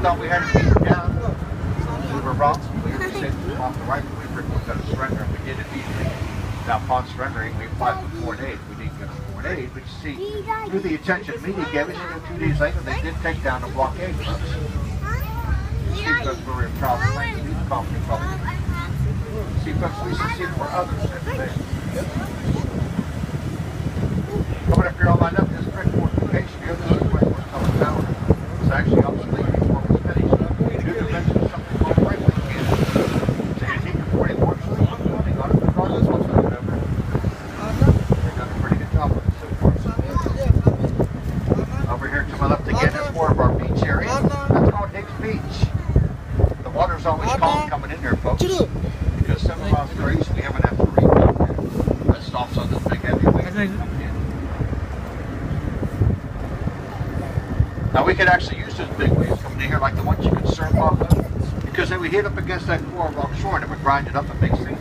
thought we had to beat it down. We were wrong. We were just off the right. We were going to surrender, and we did immediately. Now, upon surrendering, we applied for 4 days. We didn't get a 4 days, but you see, through the attention media gave us, 2 days later, they did take down the blockade for us. See, because we were proud of things, we were confident of it. See, because we succeed for others every day. Coming up here all lined up, this correct fortification here, this is where we're coming down. It's actually obsolete before it was finished. Due to mention something called breakaway cannon. So you think the 44 is still running on it, regardless of what's going to happen. They've done a pretty good job with it so far. Over here to my left again is more of our beach area. That's called Hicks Beach. The water's always calm coming in there, folks. Because 7 miles per east, we haven't had to read down there. That stops on this big heavy wave coming in. Now we could actually use those big waves coming in here like the ones you could surf off of. Because then we hit up against that coral rock shore and it would grind it up and make things.